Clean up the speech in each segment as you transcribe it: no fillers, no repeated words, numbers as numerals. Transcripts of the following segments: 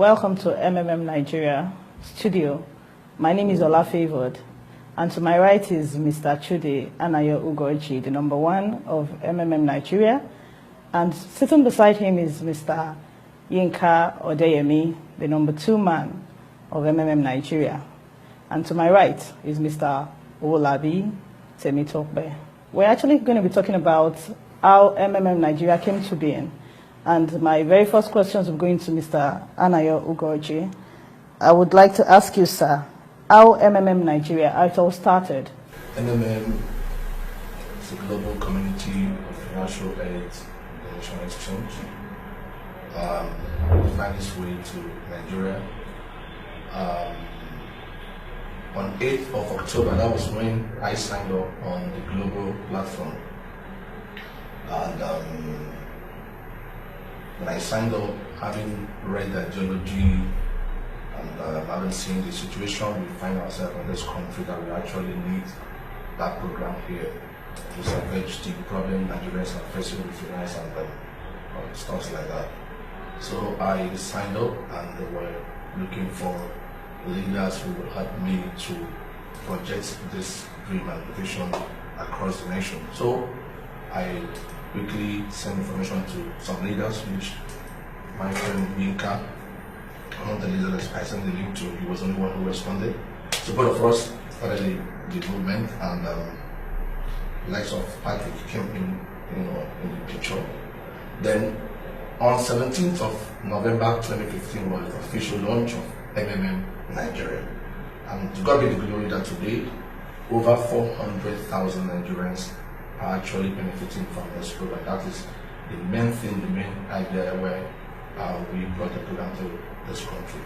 welcome to Nigeria studio. My name is Ola Favored, and to my right is Mr. Chude Anayo Ugoji, the number one of Nigeria, and sitting beside him is Mr. Yinka Odeyemi, the number two man of Nigeria, and to my right is Mr. Olabi Temitope. We're actually going to be talking about how Nigeria came to being. And my very first questions are going to Mr. Anayo Ugoji. I would like to ask you, sir, how Nigeria, how it all started? Is a global community of financial aid and national exchange. It found its way to Nigeria. On 8th of October, that was when I signed up on the global platform. And when I signed up, having read the ideology and having seen the situation we find ourselves in this country, that we actually need that program here to salvage the problem Nigerians are facing with finance and stuff like that. So I signed up, and they were looking for leaders who will help me to project this dream and vision across the nation. So I quickly sent information to some leaders, which my friend Yinka, one of the leaders I sent the link to, he was the only one who responded. So both of us started the movement, and the likes of Patrick came in the picture. Then on 17th of November 2015 was the official launch of Nigeria. And to God be the glory that today over 400,000 Nigerians are actually benefiting from this program. That is the main thing, the main idea where we brought the program to this country.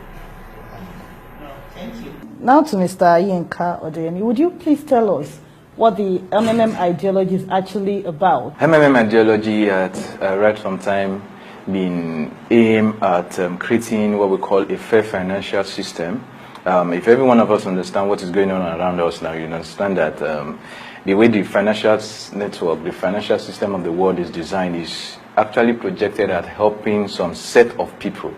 Thank you. Now to Mr. Yinka Odeyemi, would you please tell us what the ideology is actually about? Ideology had right from time been aimed at creating what we call a fair financial system. If every one of us understand what is going on around us now, you understand that the way the financial network, the financial system of the world is designed is actually projected at helping some set of people.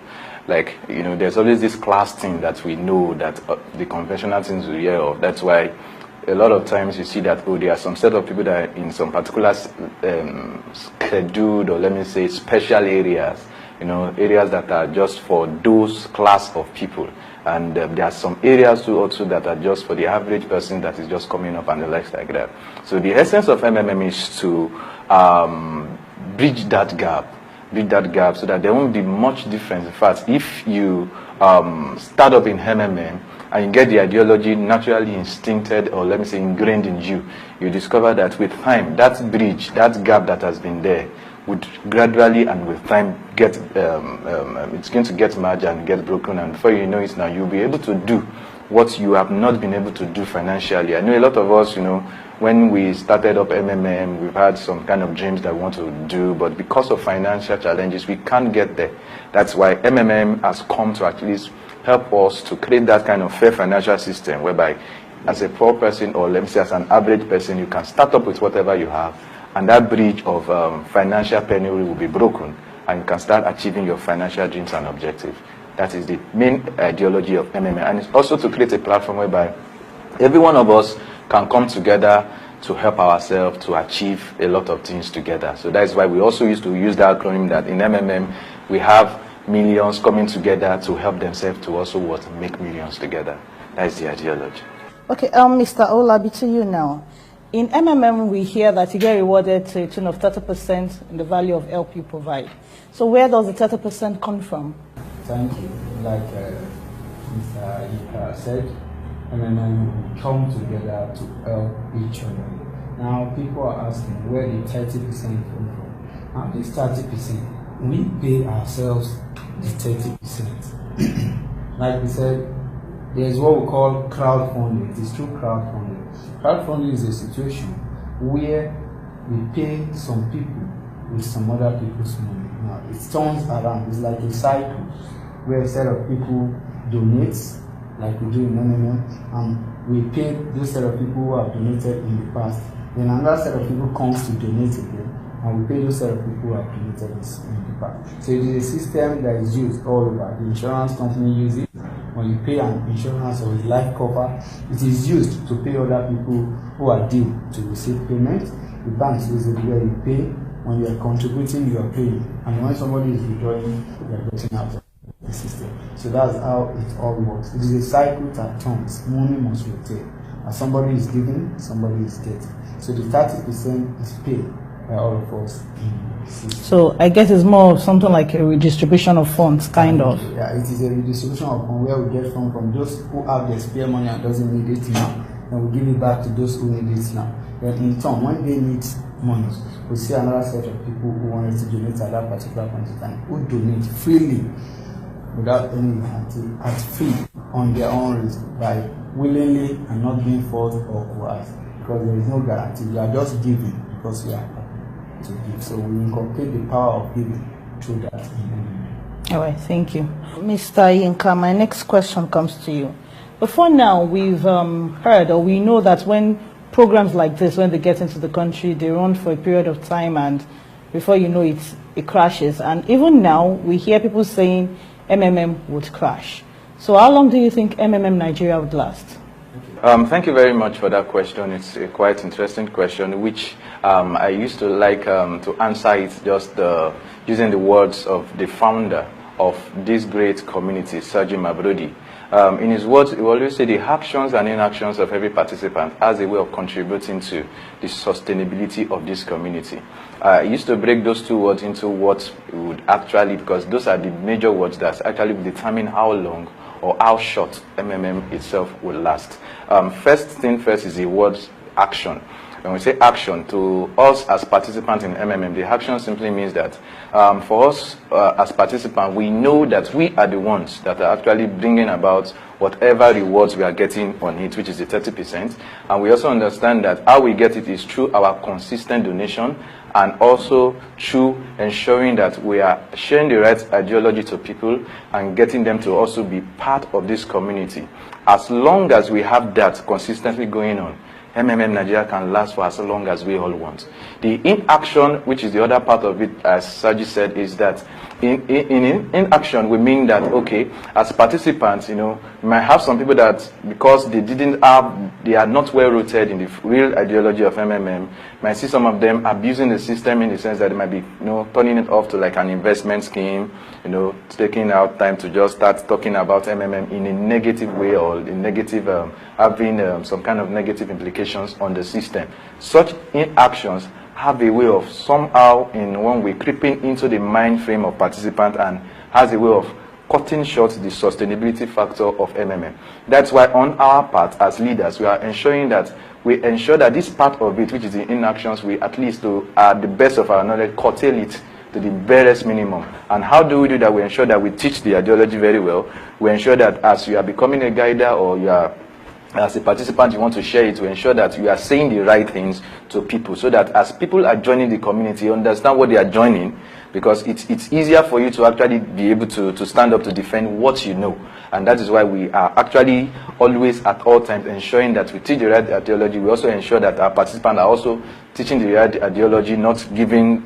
Like, there's always this class thing that we know that the conventional things we hear of. That's why a lot of times you see that, there are some set of people that are in some particular scheduled, or let me say special areas, areas that are just for those class of people. And there are some areas too also that are just for the average person that is just coming up and the likes like that. So the essence of is to bridge that gap so that there won't be much difference. In fact, if you start up in and you get the ideology naturally instincted, or let me say ingrained in you, you discover that with time, that bridge, that gap that has been there, would gradually and with time get, it's going to get merged and get broken, and before you know it now, you'll be able to do what you have not been able to do financially. I know a lot of us, when we started up we've had some kind of dreams that we want to do, but because of financial challenges, we can't get there. That's why has come to at least help us to create that kind of fair financial system, whereby as a poor person, or let me say as an average person, you can start up with whatever you have, and that bridge of financial penury will be broken, and you can start achieving your financial dreams and objectives. That is the main ideology of and it's also to create a platform whereby every one of us can come together to help ourselves to achieve a lot of things together. So that's why we also used to use that acronym that in we have millions coming together to help themselves to also make millions together. That is the ideology. Okay, Mr. Olabi, to you now. In we hear that you get rewarded to a tune of 30% in the value of help you provide. So where does the 30% come from? Thank you. Like Mr. Yinka said, come together to help each other. Now people are asking where the 30% come from. Now this 30%, we pay ourselves the 30%. Like we said, there is what we call crowdfunding. It is true crowdfunding. Crowdfunding is a situation where we pay some people with some other people's money. Now it turns around. It's like a cycle where a set of people donate, like we do in and we pay those set of people who have donated in the past. Then another set of people comes to donate again. and we pay those set of people who have donated this in the past. So it is a system that is used all over. The insurance company uses it. When you pay an insurance or a life cover, it is used to pay other people who are due to receive payment. The banks use it where you pay. When you are contributing, you are paying. And when somebody is withdrawing, you are getting out of the system. So that's how it all works. It is a cycle that turns. Money must rotate. As somebody is giving, somebody is getting. So the 30% is paid by all of us in the system. So I guess it's more of something like a redistribution of funds, kind of. Yeah, it is a redistribution of funds where we get from those who have their spare money and doesn't need it now, and we give it back to those who need it now. Then in turn, when they need money, we see another set of people who wanted to donate at that particular point in time, who donate freely without any guarantee, at free on their own risk, by willingly and not being forced or coerced, because there is no guarantee. You are just giving because you are happy to give. So we inculcate the power of giving through that. All right, thank you. Mr. Yinka, my next question comes to you. Before now, we've heard, or we know that when programs like this, when they get into the country, they run for a period of time, and before you know it, it crashes. And even now, we hear people saying MMM would crash. So how long do you think MMM Nigeria would last? Thank you very much for that question. It's a quite interesting question, which I used to like to answer it just using the words of the founder of this great community, Sergi Mabrodi. In his words, he always say the actions and inactions of every participant has a way of contributing to the sustainability of this community. I used to break those two words into what would actually, because those are the major words that actually determine how long or how short MMM itself will last. First thing first is the word action. When we say action, to us as participants in MMM, the action simply means that for us as participants, we know that we are the ones that are actually bringing about whatever rewards we are getting on it, which is the 30%. And we also understand that how we get it is through our consistent donation, and also through ensuring that we are sharing the right ideology to people and getting them to also be part of this community. As long as we have that consistently going on, MMM Nigeria can last for as long as we all want. The inaction, which is the other part of it, as Saji said, is that in action, we mean that, okay, as participants, you know, we might have some people that, because they are not well rooted in the real ideology of MMM, might see some of them abusing the system in the sense that they might be, you know, turning it off to like an investment scheme, you know, taking out time to just start talking about MMM in a negative way, or in negative, having some kind of negative implications on the system. Such inactions have a way of somehow, in one way, creeping into the mind frame of participants and has a way of cutting short the sustainability factor of MMM. That's why on our part as leaders, we are ensuring that this part of it, which is the inactions, we at least do the best of our knowledge, curtail it to the barest minimum. And how do we do that? We ensure that we teach the ideology very well. We ensure that as you are becoming a guider, or you are as a participant, you want to share it, to ensure that you are saying the right things to people, so that as people are joining the community, you understand what they are joining, because it's easier for you to actually be able to stand up to defend what you know. And that is why we are actually always at all times ensuring that we teach the right ideology. We also ensure that our participants are also teaching the right ideology, not giving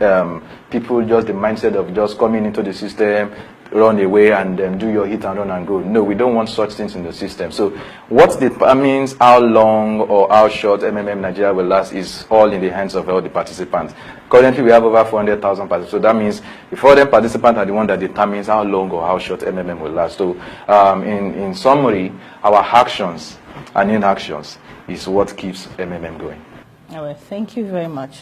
people just the mindset of just coming into the system, run away and do your hit and run and go. No, we don't want such things in the system. So what determines how long or how short MMM Nigeria will last is all in the hands of all the participants. Currently, we have over 400,000 participants. So that means the 400 participants are the one that determines how long or how short MMM will last. So in summary, our actions and inactions is what keeps MMM going. All right, thank you very much.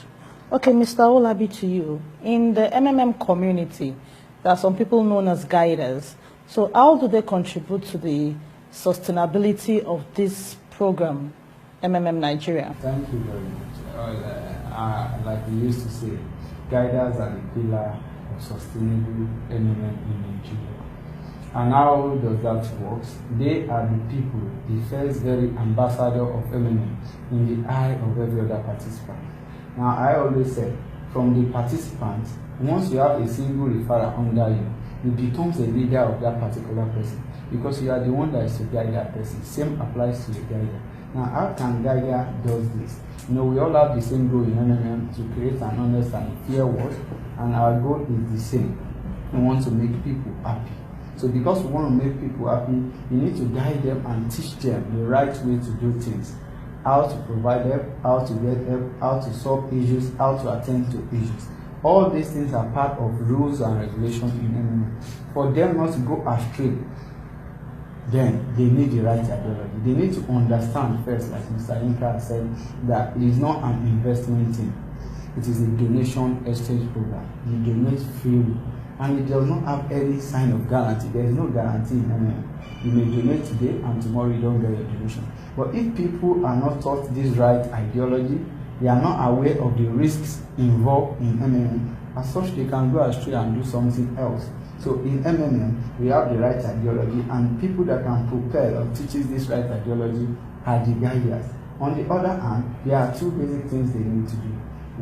Okay, Mr. Olabi, to you. In the MMM community, there are some people known as guiders. So how do they contribute to the sustainability of this program, MMM Nigeria? Thank you very much. Like we used to say, guiders are the pillar of sustainable MMM in Nigeria. And how does that work? They are the people, the first very ambassador of MMM in the eye of every other participant. Now, I always say, from the participants, once you have a single referrer under you, you become the leader of that particular person, because you are the one that is to guide that person. Same applies to the guider. Now, how can guider does this? You know, we all have the same goal in MMM, to create an honest and fair world, and our goal is the same. We want to make people happy. So because we want to make people happy, we need to guide them and teach them the right way to do things. How to provide help, how to get help, how to solve issues, how to attend to issues. All these things are part of rules and regulations in MMM. For them not to go astray, then they need the right ideology. They need to understand first, like Mr. Inka said, that it is not an investment thing. It is a donation exchange program. You donate freely. And it does not have any sign of guarantee. There is no guarantee in MMM. You may donate today and tomorrow you don't get your donation. But if people are not taught this right ideology, they are not aware of the risks involved in MMM, as such they can go astray and do something else. So in MMM, we have the right ideology, and people that can propel or teaches this right ideology are the guiders. On the other hand, there are two basic things they need to do.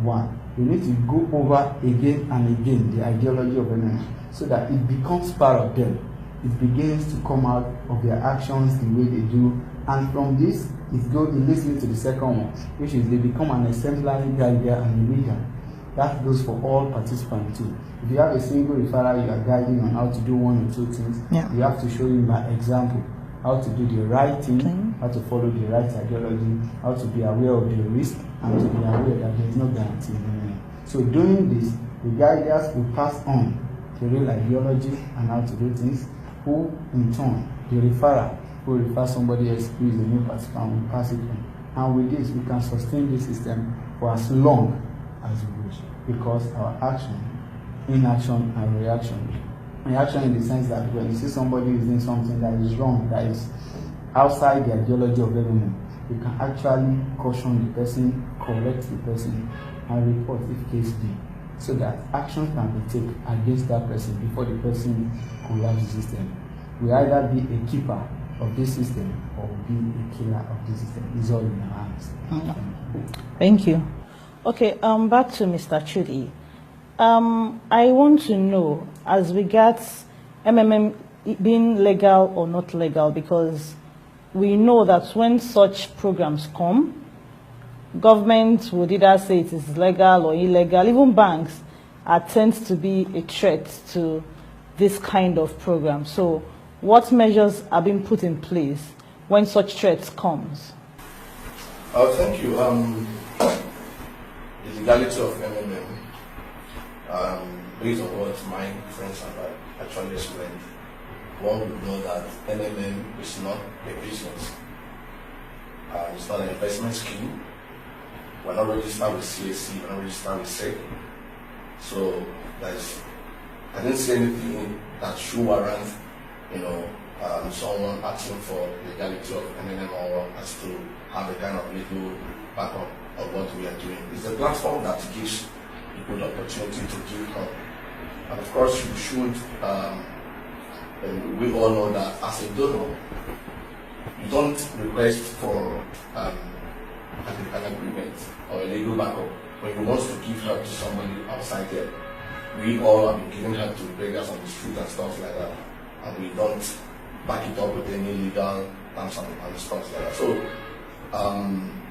One, they need to go over again and again the ideology of MMM so that it becomes part of them. It begins to come out of their actions the way they do, and from this, it leads me to the second one, which is they become an exemplary guider and a leader. That goes for all participants too. If you have a single referral you are guiding on how to do one or two things, you have to show him by example how to do the right thing, how to follow the right ideology, how to be aware of the risk, and to be aware that there is no guarantee in it. So doing this, the guiders will pass on the real ideology and how to do things, who in turn, the referrer, who refer somebody else who is a new participant, will pass it on. And with this, we can sustain this system for as long as we wish, because our action, inaction, and reaction. Reaction in the sense that when you see somebody is doing something that is wrong, that is outside the ideology of MMM, you can actually caution the person, correct the person, and report if case be, so that action can be taken against that person before the person collapses the system. We either be a keeper of this system or be a killer of this system. It's all in our hands. Thank you. Okay, back to Mr. Chudi. I want to know, as regards MMM being legal or not legal, because we know that when such programs come, government would either say it is legal or illegal. Even banks tend to be a threat to this kind of program. So what measures are being put in place when such threats comes? Thank you. The legality of MMM, based on what my friends have actually explained, one would know that MMM is not a business. It's not an investment scheme. We're not registered with CAC, we're not registered with SEC. So I didn't see anything that should warrant, someone asking for legality of MMM or as to have a kind of legal backup of what we are doing. It's a platform that gives people the opportunity to give help. And of course, you should, we all know that as a donor, you don't request for an agreement or a legal backup when you want to give help to somebody outside there. We all have been giving help to beggars on the street and stuff like that, and we don't back it up with any legal terms and stuff like that. So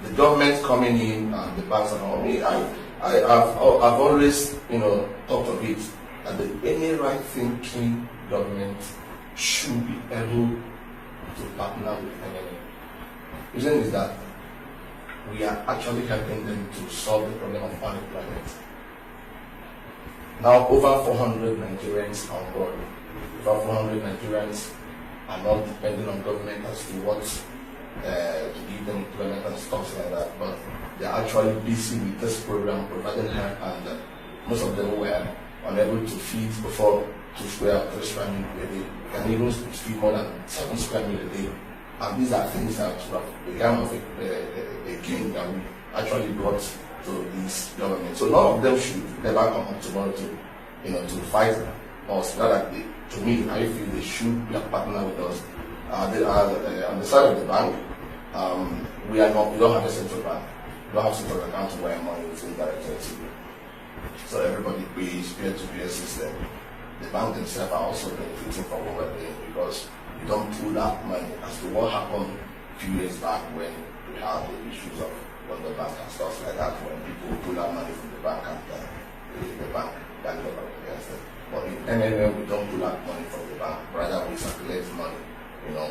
the government coming in and the banks and all, I've always thought of it that any right thinking government should be able to partner with MMM. The reason is that we are actually helping them to solve the problem of unemployment. Now over 400 Nigerians are on board. Over 400 Nigerians are not depending on government as to what to give them employment and stuff like that, but they are actually busy with this program providing help, and most of them were unable to feed before 2 square or 3 square meals a day. Can even feed more than 7 square meals a day. And these are things that the kind of a gain that we actually brought to this government. So none of them should ever come up tomorrow to fight us. To me, I feel they should be a partner with us. They are on the side of the bank. We don't have a central bank. We don't have central account where money is indirected to. So everybody pays peer-to-peer system. The bank themselves are also benefiting from what we're doing, because you don't pull that money as to what happened a few years back when we had the issues of from the bank and stuff like that when people pull out money from the bank and the bank that is up against it. But in MMM, we don't pull out money from the bank, rather we circulate money, you know,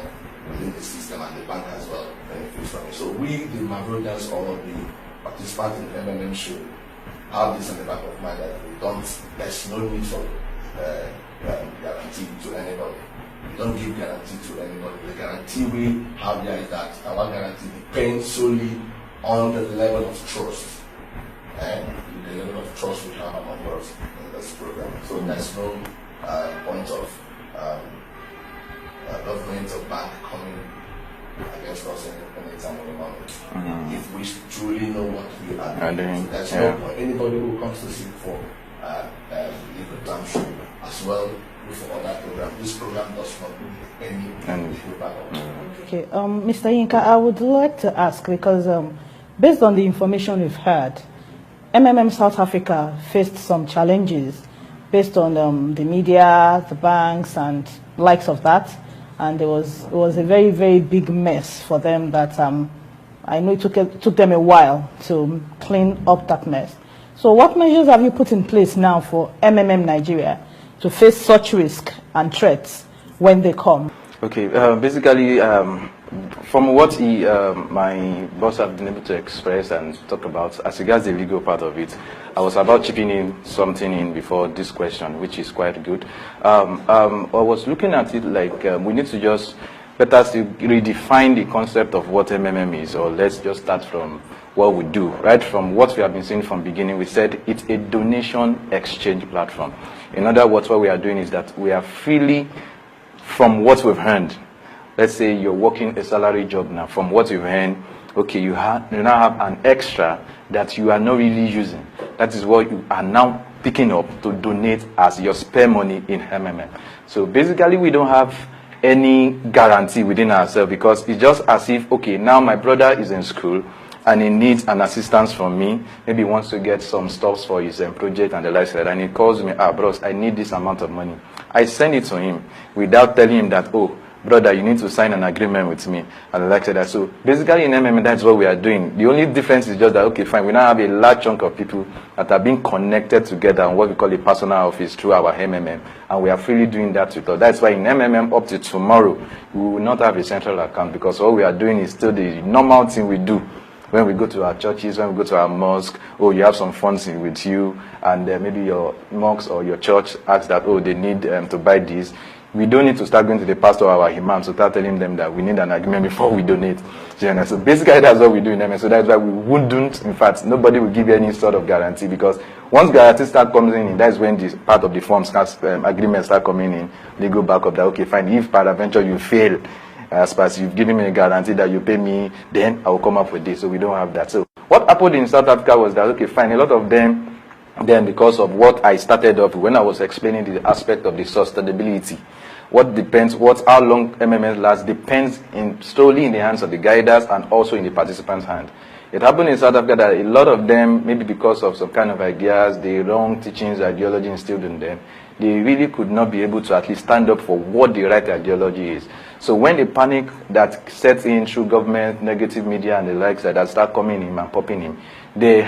within the system, and the bank as well benefits from it. So we, the Mavrodians or the participants in MMM, should have this in the back of mind that we don't, there's no need for guarantee to anybody. We don't give guarantee to anybody. The guarantee we have there is that our guarantee depends solely on the level of trust and the level of trust we have among us in this program. So there's no point of government or bank coming against us anytime in the moment. If we truly know what we are doing, so there's no point. Anybody who comes to seek for legal plan should as well look for other programs. This program does not need any legal backup. Okay, Mr. Yinka, I would like to ask, because based on the information we've heard, MMM South Africa faced some challenges based on the media, the banks, and likes of that. And it was a very, very big mess for them that I know it took them a while to clean up that mess. So what measures have you put in place now for MMM Nigeria to face such risk and threats when they come? Okay, basically, from what my boss have been able to express and talk about, as regards the legal part of it, I was about chipping in something in before this question, which is quite good. I was looking at it like we need to just better redefine the concept of what MMM is, or let's just start from what we do. Right from what we have been saying from the beginning, we said it's a donation exchange platform. In other words, what we are doing is that we are freely, from what we've earned, let's say you're working a salary job now, from what you've earned, okay, you now have an extra that you are not really using. That is what you are now picking up to donate as your spare money in MMM. So basically, we don't have any guarantee within ourselves, because it's just as if, okay, now my brother is in school and he needs an assistance from me. Maybe he wants to get some stuff for his project and the like, and he calls me, bros, I need this amount of money. I send it to him without telling him that, oh, brother, you need to sign an agreement with me, and like that. So basically in MMM, that's what we are doing. The only difference is just that, okay, fine, we now have a large chunk of people that are being connected together on what we call a personal office through our MMM, and we are freely doing that with us. That's why in MMM up to tomorrow, we will not have a central account, because all we are doing is still the normal thing we do. When we go to our churches, when we go to our mosque, oh, you have some funds with you, and maybe your mosque or your church asks that, oh, they need to buy this. We don't need to start going to the pastor or our imam to start telling them that we need an agreement before we donate. So basically, that's what we do in MS. So that's why we wouldn't, in fact, nobody will give you any sort of guarantee, because once guarantee start coming in, that's when this part of the form starts, agreements start coming in, legal backup that, okay, fine, if peradventure you fail, as far as you've given me a guarantee that you pay me, then I will come up with this. So we don't have that. So what happened in South Africa was that, okay, fine, a lot of them, then because of what I started off when I was explaining the aspect of the sustainability, how long MMS lasts depends solely in the hands of the guiders and also in the participants' hand. It happened in South Africa that a lot of them, maybe because of some kind of ideas, the wrong teachings, ideology instilled in them, they really could not be able to at least stand up for what the right ideology is. So when the panic that sets in through government, negative media and the likes that start coming in and popping in, in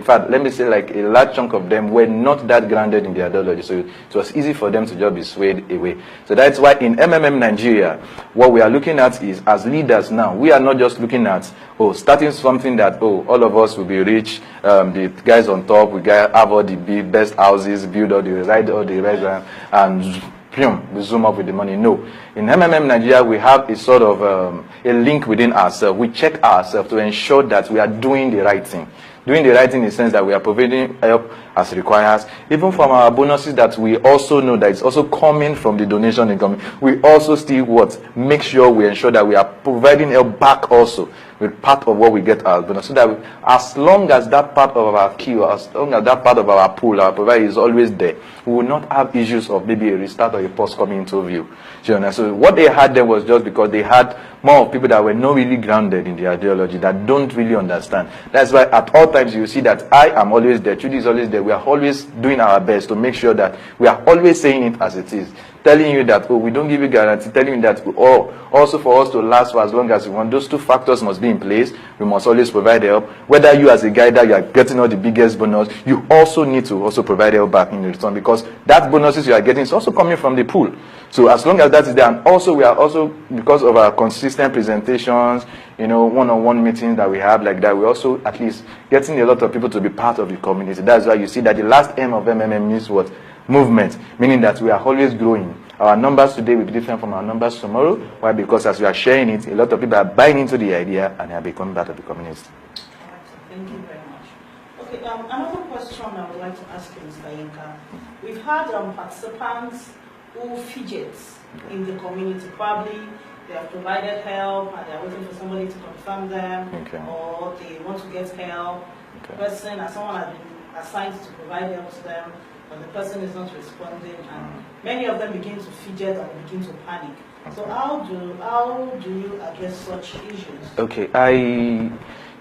fact, let me say like a large chunk of them were not that grounded in the ideology. So it was easy for them to just be swayed away. So that's why in MMM Nigeria, what we are looking at is, as leaders now, we are not just looking at, starting something that, all of us will be rich, the guys on top, we have all the best houses, build all the restaurants, and we zoom up with the money. No. In MMM Nigeria, we have a sort of a link within ourselves. We check ourselves to ensure that we are doing the right thing. Doing the right thing in the sense that we are providing help as requires, even from our bonuses that we also know that it's also coming from the donation income. We also still make sure we ensure that we are providing help back also with part of what we get as bonus, so that as long as that part of our queue, as long as that part of our pool, our provider is always there, we will not have issues of maybe a restart or a pause coming into view. So what they had there was just because they had more of people that were not really grounded in the ideology, that don't really understand. That's why at all times you see that I am always there, Trudy is always there. We are always doing our best to make sure that we are always saying it as it is. Telling you that, oh, we don't give you guarantee, telling you that, oh, also for us to last for as long as we want, those two factors must be in place. We must always provide help. Whether you as a guider, you are getting all the biggest bonus, you also need to also provide help back in return, because that bonuses you are getting is also coming from the pool. So as long as that is there, and also we are also, because of our consistent presentations, one-on-one meetings that we have like that, we're also at least getting a lot of people to be part of the community. That's why you see that the last M of MMM means what? Movement, meaning that we are always growing. Our numbers today will be different from our numbers tomorrow. Why? Because as we are sharing it, a lot of people are buying into the idea and they are becoming part of the community. Thank you very much. Okay, another question I would like to ask you, Mr. Yinka. We've had participants who fidget in the community. Probably they have provided help and they are waiting for somebody to confirm them, or they want to get help. Someone has been assigned to provide help to them, but the person is not responding, and many of them begin to fidget and begin to panic. So how do you address such issues? Okay, I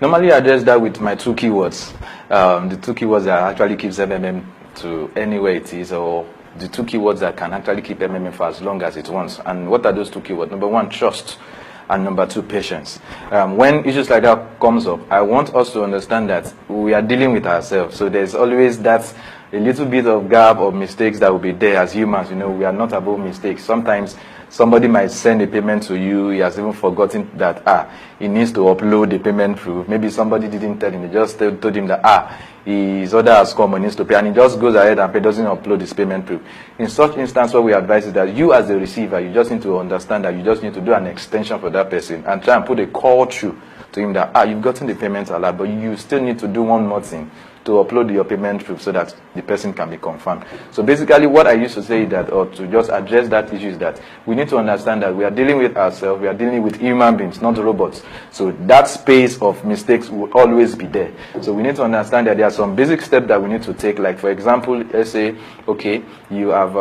normally address that with my two keywords. The two keywords that actually keeps MMM to anywhere it is, or the two keywords that can actually keep MMM for as long as it wants. And what are those two keywords? Number one, trust. And number two, patience. When issues like that comes up, I want us to understand that we are dealing with ourselves. So there's always that a little bit of gap or mistakes that will be there as humans. We are not above mistakes. Sometimes somebody might send a payment to you. He has even forgotten that he needs to upload the payment proof. Maybe somebody didn't tell him. They just told him that his order has come and needs to pay, and he just goes ahead and doesn't upload his payment proof. In such instance, what we advise is that you as the receiver, you just need to understand that you just need to do an extension for that person and try and put a call through to him that you've gotten the payment allowed, but you still need to do one more thing, to upload your payment proof so that the person can be confirmed. So basically what I used to say is that, or to just address that issue, is that we need to understand that we are dealing with ourselves, we are dealing with human beings, not robots. So that space of mistakes will always be there. So we need to understand that there are some basic steps that we need to take. Like for example, let's say, okay, you have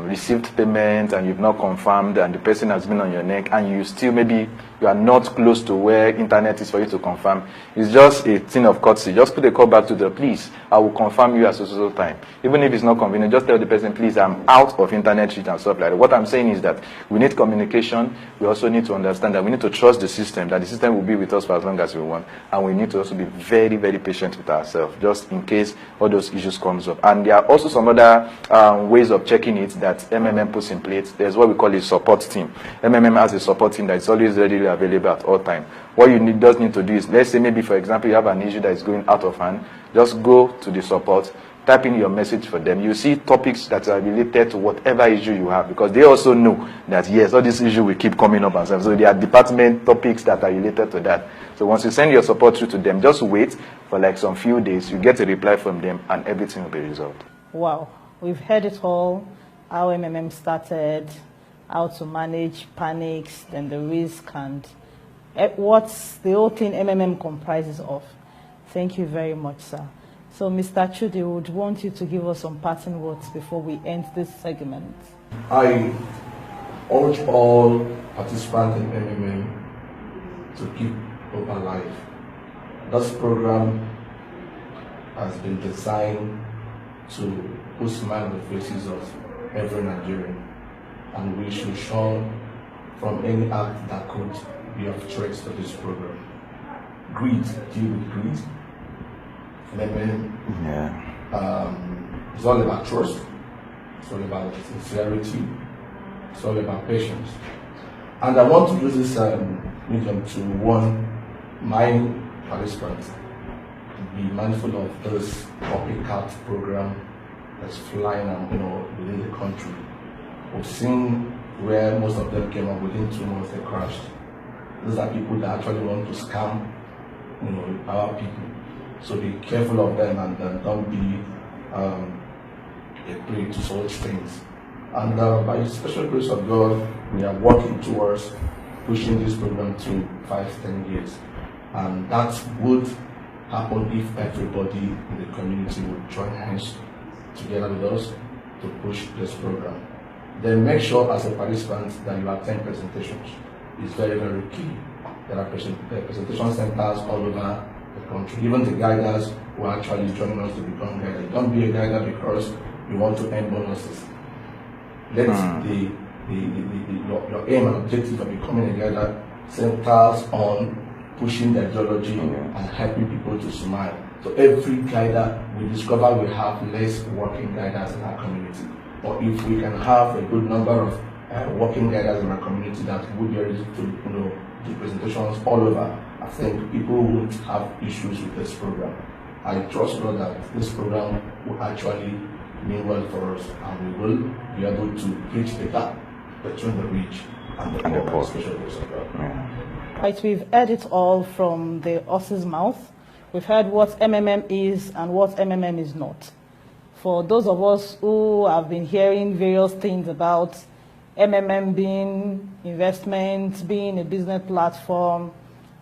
received payment and you've not confirmed, and the person has been on your neck, and you still maybe you are not close to where internet is for you to confirm. It's just a thing of courtesy. Just put a call back to the please, I will confirm you at so time. Even if it's not convenient, just tell the person, please, I'm out of internet reach and stuff like that. What I'm saying is that we need communication. We also need to understand that we need to trust the system, that the system will be with us for as long as we want. And we need to also be very, very patient with ourselves, just in case all those issues comes up. And there are also some other ways of checking it that MMM puts in place. There's what we call a support team. MMM has a support team that is always readily available at all times. What you need to do is, let's say maybe for example you have an issue that is going out of hand, just go to the support, type in your message for them. You see topics that are related to whatever issue you have, because they also know that yes, all these issues will keep coming up and stuff. So there are department topics that are related to that. So once you send your support through to them, just wait for like some few days, you get a reply from them and everything will be resolved. Wow, we've heard it all, how MMM started, how to manage panics, then the risk, and what's the whole thing MMM comprises of. Thank you very much, sir. So, Mr. Chude, we would want you to give us some parting words before we end this segment. I urge all participants in MMM to keep hope alive. This program has been designed to put smile on the faces of every Nigerian, and we should shun from any act that could be of threat to this program. Greed, deal with greed. It's all about trust, it's all about sincerity, it's all about patience. And I want to use this medium to warn my participants to be mindful of this copycat program that's flying within the country. We've seen where most of them came up within 2 months they crashed. These are people that actually want to scam our people. So be careful of them and don't be a prey to such things. And by the special grace of God, we are working towards pushing this program to 5-10 years. And that would happen if everybody in the community would join hands together with us to push this program. Then make sure as a participant that you attend presentations. is very, very key. There are presentation centers all over the country. Even the guiders who are actually joining us to become guiders. Don't be a guider because you want to earn bonuses. Let your aim and objective of becoming a guider centers on pushing the ideology and helping people to smile. So every guider we discover we have less working guiders in our community. But if we can have a good number of working guiders in our community that would be ready to do presentations all over, I think people won't have issues with this program. I trust God that this program will actually mean well for us, and we will be able to bridge the gap between the rich and the poor, especially those of God. Right, we've heard it all from the horse's mouth. We've heard what MMM is and what MMM is not. For those of us who have been hearing various things about MMM being investment, being a business platform,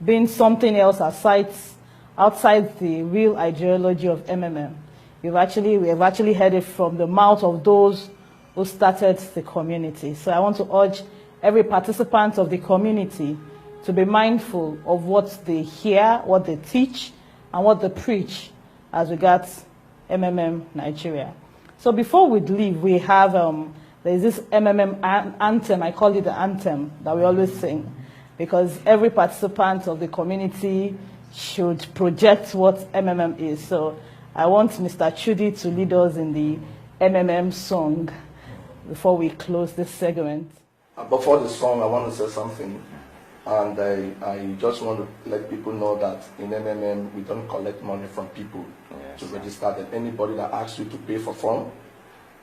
being something else outside the real ideology of MMM, we have actually heard it from the mouth of those who started the community. So I want to urge every participant of the community to be mindful of what they hear, what they teach, and what they preach as regards MMM Nigeria. So before we leave, we have there's this MMM anthem. I call it the anthem that we always sing, because every participant of the community should project what MMM is. So I want Mr. Chudi to lead us in the MMM song before we close this segment. Before the song, I want to say something. And I just want to let people know that in MMM, we don't collect money from people to register them. Anybody that asks you to pay for form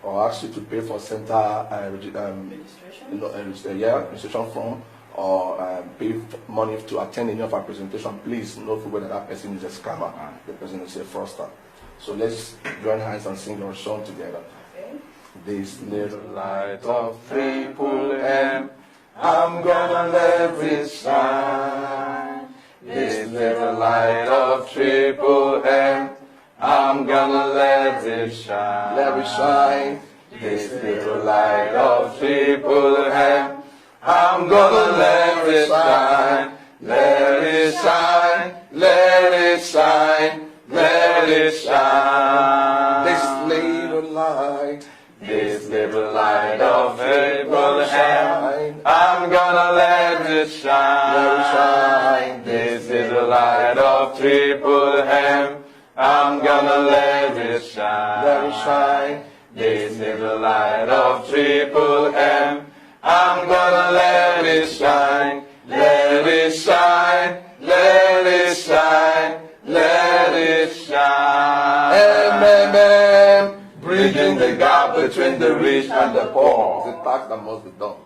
or asks you to pay for center registration form or pay money to attend any of our presentation, please know whether that person is a scammer, the person is a fraudster. So let's join hands and sing our song together. Okay. This little light of triple M, I'm gonna let it shine. This little light of triple M, I'm gonna let it shine. Let it shine. This little light of triple M, I'm gonna let it shine. Let it shine. Let it shine. Let it shine. This little light. This little light of Abraham, I'm gonna let it shine. Let it shine. This little light of triple M, I'm gonna let it shine. Let it shine. This little light of triple M, I'm gonna let it shine. Let it shine. Let it shine. Let it shine. MMM. Bridging the gap between the rich and the poor. It's a task that must be done.